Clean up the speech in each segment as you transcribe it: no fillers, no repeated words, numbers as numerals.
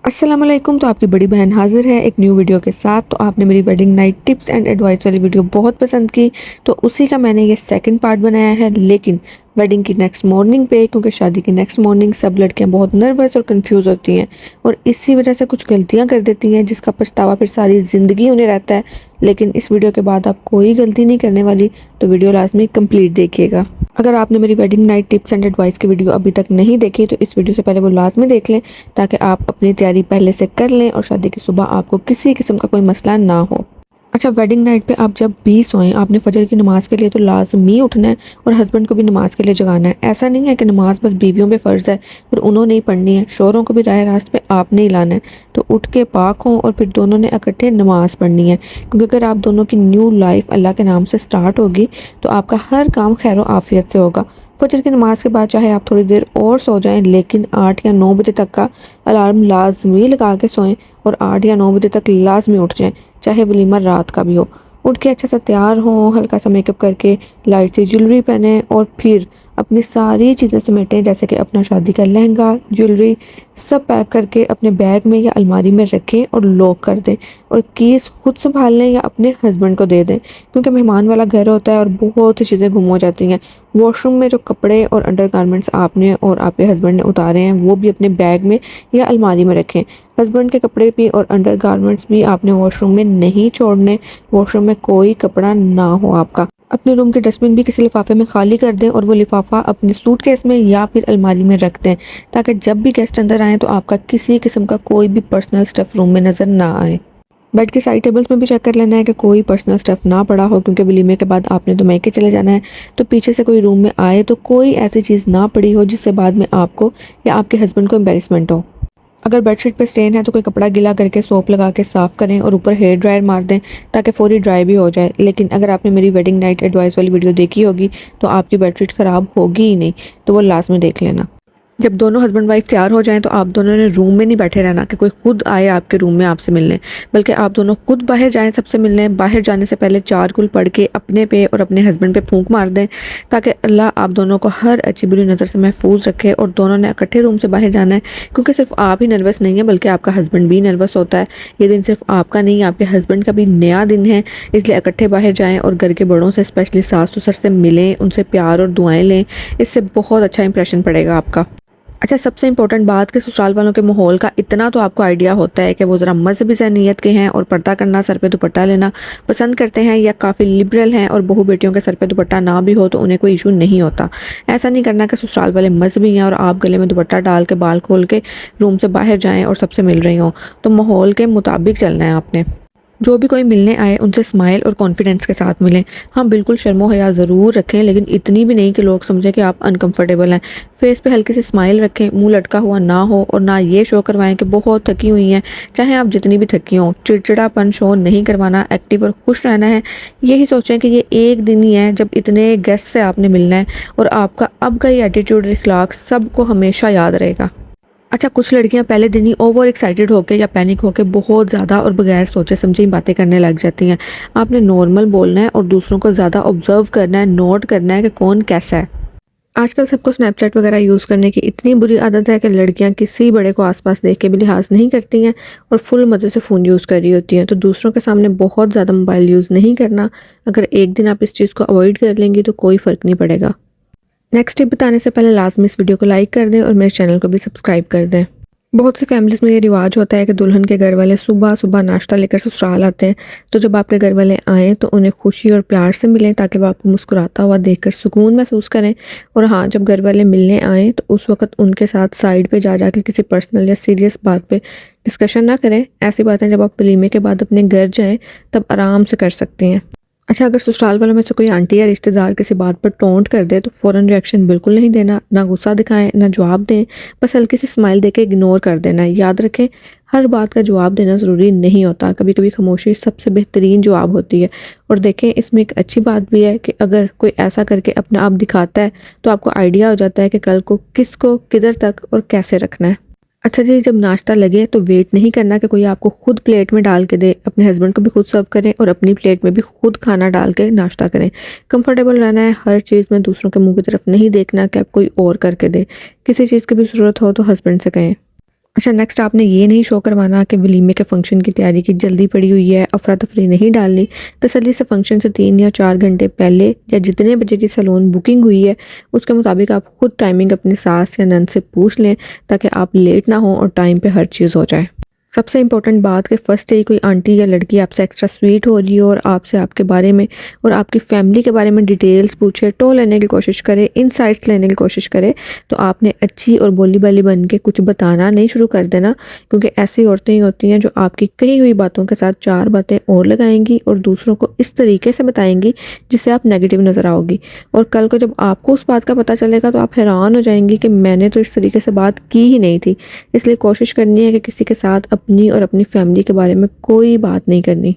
अस्सलाम वालेकुम। तो आपकी बड़ी बहन हाजिर है एक न्यू वीडियो के साथ। तो आपने मेरी wedding night tips and advice वाली वीडियो बहुत पसंद की, तो उसी का मैंने ये सेकंड पार्ट बनाया है, लेकिन वेडिंग की नेक्स्ट मॉर्निंग पे, क्योंकि शादी की नेक्स्ट मॉर्निंग सब लड़कियां बहुत नर्वस और कंफ्यूज होती हैं और इसी वजह से कुछ गलतियां कर देती हैं जिसका पछतावा फिर सारी ज़िंदगी उन्हें रहता है। लेकिन इस वीडियो के बाद आप कोई गलती नहीं करने वाली, तो वीडियो लाजमी कंप्लीट देखिएगा। अगर आपने मेरी wedding night tips and advice की वीडियो अभी तक नहीं देखी, तो इस वीडियो से पहले वो लाजमी देख लें, ताकि आप अपनी तैयारी पहले से कर लें और शादी की सुबह आपको किसी किस्म का कोई मसला ना हो। अच्छा, वेडिंग नाइट पे आप जब भी सोएं, आपने फजर की नमाज़ के लिए तो लाजमी उठना है और हस्बैंड को भी नमाज़ के लिए जगाना है। ऐसा नहीं है कि नमाज़ बस बीवियों पे फ़र्ज़ है और उन्होंने ही पढ़नी है, शोहरों को भी राह रास्त पे आपने ही लाना है। तो उठ के पाक हों और फिर दोनों ने इकट्ठे नमाज़ पढ़नी है, क्योंकि अगर आप दोनों की न्यू लाइफ अल्लाह के नाम से स्टार्ट होगी तो आपका हर काम खैर आफियत से होगा। फजर की नमाज के बाद चाहे आप थोड़ी देर और सो जाएं, लेकिन 8 या 9 बजे तक का अलार्म लाजमी लगा के सोएं और 8 या 9 बजे तक लाजमी उठ जाएं, चाहे वलीमा रात का भी हो। उठ के अच्छा सा तैयार हों, हल्का सा मेकअप करके लाइट सी ज्वेलरी पहने और फिर अपनी सारी चीज़ें समेटें, जैसे कि अपना शादी का लहंगा, ज्वेलरी सब पैक करके अपने बैग में या अलमारी में रखें और लॉक कर दें और कीज़ खुद संभाल लें या अपने हस्बैंड को दे दें, क्योंकि मेहमान वाला घर होता है और बहुत सी चीज़ें गुम हो जाती हैं। वॉशरूम में जो कपड़े और अंडरगारमेंट्स आपने और आपके हस्बैंड ने उतारे हैं, वो भी अपने बैग में या अलमारी में रखें। हस्बैंड के कपड़े भी और अंडरगारमेंट्स भी आपने वॉशरूम में नहीं छोड़ने। वॉशरूम में कोई कपड़ा ना हो आपका। अपने रूम के डस्टबिन भी किसी लिफाफे में खाली कर दें और वो लिफाफा अपने सूटकेस में या फिर अलमारी में रख दें, ताकि जब भी गेस्ट अंदर आए तो आपका किसी किस्म का कोई भी पर्सनल स्टफ रूम में नज़र ना आए। बेड के साइड टेबल्स में भी चेक कर लेना है कि कोई पर्सनल स्टफ ना पड़ा हो, क्योंकि वलीमे के बाद आपने तो मैके चले जाना है। तो पीछे से कोई रूम में आए तो कोई ऐसी चीज़ ना पड़ी हो जिससे बाद में आपको या आपके हस्बैंड को एम्बेरसमेंट हो। अगर बेडशीट पे स्टेन है तो कोई कपड़ा गीला करके सोप लगा के साफ़ करें और ऊपर हेयर ड्रायर मार दें, ताकि फौरी ड्राई भी हो जाए। लेकिन अगर आपने मेरी वेडिंग नाइट एडवाइस वाली वीडियो देखी होगी तो आपकी बेडशीट ख़राब होगी ही नहीं, तो वो लास्ट में देख लेना। जब दोनों हस्बैंड वाइफ तैयार हो जाएं तो आप दोनों ने रूम में नहीं बैठे रहना कि कोई खुद आए आपके रूम में आपसे मिलने, बल्कि आप दोनों खुद बाहर जाएं सबसे मिलने। बाहर जाने से पहले 4 कुल पढ़ के अपने पे और अपने हस्बैंड पे फूंक मार दें, ताकि अल्लाह आप दोनों को हर अच्छी बुरी नज़र से महफूज रखे। और दोनों ने इकट्ठे रूम से बाहर जाना है, क्योंकि सिर्फ आप ही नर्वस नहीं है बल्कि आपका हस्बैंड भी नर्वस होता है। ये दिन सिर्फ आपका नहीं, आपके हस्बैंड का भी नया दिन है, इसलिए इकट्ठे बाहर जाएँ और घर के बड़ों से, स्पेशली सास ससुर से मिलें, उनसे प्यार और दुआएँ लें। इससे बहुत अच्छा इंप्रेशन पड़ेगा आपका। अच्छा, सबसे इंपॉर्टेंट बात कि ससुराल वालों के माहौल का इतना तो आपको आइडिया होता है कि वो ज़रा मजहबी ज़हनियत के हैं और पर्दा करना, सर पे दुपट्टा लेना पसंद करते हैं, या काफ़ी लिबरल हैं और बहू बेटियों के सर पे दुपट्टा ना भी हो तो उन्हें कोई इशू नहीं होता। ऐसा नहीं करना कि ससुराल वाले मजहबी हैं और आप गले में दुपट्टा डाल के बाल खोल के रूम से बाहर जाएँ और सबसे मिल रही हों। तो माहौल के मुताबिक चलना है आपने। जो भी कोई मिलने आए उनसे स्माइल और कॉन्फिडेंस के साथ मिलें। हाँ, बिल्कुल शर्मो हया ज़रूर रखें, लेकिन इतनी भी नहीं कि लोग समझें कि आप अनकंफर्टेबल हैं। फेस पे हल्की सी स्माइल रखें, मुंह लटका हुआ ना हो और ना ये शो करवाएं कि बहुत थकी हुई हैं। चाहे आप जितनी भी थकी हों, चिड़चिड़ापन शो नहीं करवाना, एक्टिव और खुश रहना है। यही सोचें कि ये एक दिन ही है जब इतने गेस्ट से आपने मिलना है और आपका अब का ये एटीट्यूड इखलाक सबको हमेशा याद रहेगा। अच्छा, कुछ लड़कियां पहले दिन ही ओवर एक्साइटेड होकर या पैनिक होकर बहुत ज़्यादा और बगैर सोचे समझे ही बातें करने लग जाती हैं। आपने नॉर्मल बोलना है और दूसरों को ज़्यादा ऑब्जर्व करना है, नोट करना है कि कौन कैसा है। आजकल सबको स्नैपचैट वगैरह यूज़ करने की इतनी बुरी आदत है कि लड़कियां किसी बड़े को आसपास देख के भी लिहाज नहीं करती हैं और फुल मज़े से फ़ोन यूज़ कर रही होती हैं। तो दूसरों के सामने बहुत ज़्यादा मोबाइल यूज़ नहीं करना। अगर एक दिन आप इस चीज़ को अवॉइड कर लेंगी तो कोई फ़र्क नहीं पड़ेगा। नेक्स्ट टिप बताने से पहले लाजमी इस वीडियो को लाइक कर दें और मेरे चैनल को भी सब्सक्राइब कर दें। बहुत सी फैमिलीज़ में ये रिवाज होता है कि दुल्हन के घर वाले सुबह सुबह नाश्ता लेकर ससुराल आते हैं। तो जब आपके घर वाले आएँ तो उन्हें खुशी और प्यार से मिलें, ताकि वो आपको मुस्कुराता हुआ देखकर सुकून महसूस करें। और हाँ, जब घर वाले मिलने आएँ तो उस वक्त उनके साथ साइड पे जा के किसी पर्सनल या सीरियस बात पे डिस्कशन ना करें। ऐसी बातें जब आप वलीमे के बाद अपने घर जाएँ तब आराम से कर सकते हैं। अच्छा, अगर ससुराल वालों में से कोई आंटी या रिश्तेदार किसी बात पर टोंट कर दे तो फ़ौरन रिएक्शन बिल्कुल नहीं देना, ना गुस्सा दिखाएं, ना जवाब दें। बस हल्की सी स्माइल देके इग्नोर कर देना है। याद रखें, हर बात का जवाब देना ज़रूरी नहीं होता। कभी कभी खामोशी सबसे बेहतरीन जवाब होती है। और देखें, इसमें एक अच्छी बात भी है कि अगर कोई ऐसा करके अपना आप दिखाता है तो आपको आइडिया हो जाता है कि कल को किसको किधर तक और कैसे रखना है। अच्छा जी, जब नाश्ता लगे तो वेट नहीं करना कि कोई आपको खुद प्लेट में डाल के दे। अपने हस्बैंड को भी खुद सर्व करें और अपनी प्लेट में भी खुद खाना डाल के नाश्ता करें। कंफर्टेबल रहना है, हर चीज़ में दूसरों के मुंह की तरफ नहीं देखना कि आप कोई और करके दे। किसी चीज़ की भी ज़रूरत हो तो हस्बैंड से कहें। अच्छा, नेक्स्ट आपने ये नहीं शो करवाना कि वलीमे के फ़ंक्शन की तैयारी की जल्दी पड़ी हुई है, अफरा-तफरी नहीं डालनी। तसल्ली से फ़ंक्शन से 3 या 4 घंटे पहले या जितने बजे की सैलून बुकिंग हुई है, उसके मुताबिक आप खुद टाइमिंग अपनी सास या नंद से पूछ लें, ताकि आप लेट ना हों और टाइम पे हर चीज़ हो जाए। सबसे इम्पोर्टेंट बात कि फ़र्स्ट डे कोई आंटी या लड़की आपसे एक्स्ट्रा स्वीट हो रही हो और आपसे आपके बारे में और आपकी फ़ैमिली के बारे में डिटेल्स पूछे, टो लेने की कोशिश करे, इनसाइट्स लेने की कोशिश करे, तो आपने अच्छी और भोली-भाली बन के कुछ बताना नहीं शुरू कर देना, क्योंकि ऐसी औरतें ही होती हैं जो आपकी कही हुई बातों के साथ 4 बातें और लगाएँगी और दूसरों को इस तरीके से बताएँगी जिससे आप नेगेटिव नज़र आओगी। और कल को जब आपको उस बात का पता चलेगा तो आप हैरान हो जाएँगी कि मैंने तो इस तरीके से बात की ही नहीं थी। इसलिए कोशिश करनी है कि किसी के साथ अपनी और अपनी फैमिली के बारे में कोई बात नहीं करनी।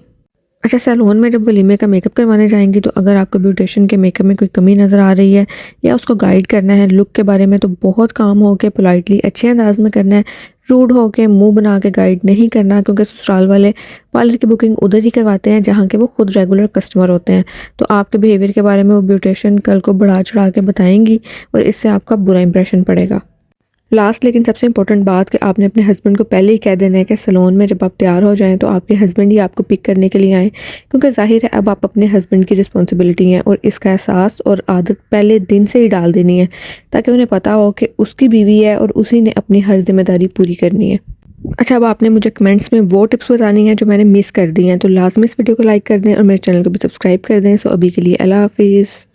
अच्छा, सैलून में जब वलीमे का मेकअप करवाने जाएँगी तो अगर आपको ब्यूटिशियन के मेकअप में कोई कमी नज़र आ रही है या उसको गाइड करना है लुक के बारे में, तो बहुत काम हो के पोलाइटली अच्छे अंदाज में करना है। रूड हो के मुँह बना के गाइड नहीं करना, क्योंकि ससुराल वाले पार्लर की बुकिंग उधर ही करवाते हैं जहाँ के वो खुद रेगुलर कस्टमर होते हैं। तो आपके बिहेवियर के बारे में वो ब्यूटिशियन कल को बढ़ा-चढ़ा के बताएँगी और इससे आपका बुरा इंप्रेशन पड़ेगा। लास्ट लेकिन सबसे इम्पोर्टेंट बात कि आपने अपने हस्बैंड को पहले ही कह देना है कि सैलून में जब आप तैयार हो जाएँ तो आपके हस्बैंड ही आपको पिक करने के लिए आएँ, क्योंकि ज़ाहिर है अब आप अपने हस्बैंड की रिस्पॉन्सिबिलिटी हैं और इसका एहसास और आदत पहले दिन से ही डाल देनी है, ताकि उन्हें पता हो कि उसकी बीवी है और उसी ने अपनी हर ज़िम्मेदारी पूरी करनी है। अच्छा, अब आपने मुझे कमेंट्स में वो टिप्स बतानी है जो मैंने मिस कर दी हैं, तो लाज़मी इस वीडियो को लाइक कर दें और मेरे चैनल को भी सब्सक्राइब कर दें। सो अभी के लिए अल्लाह हाफ़िज़।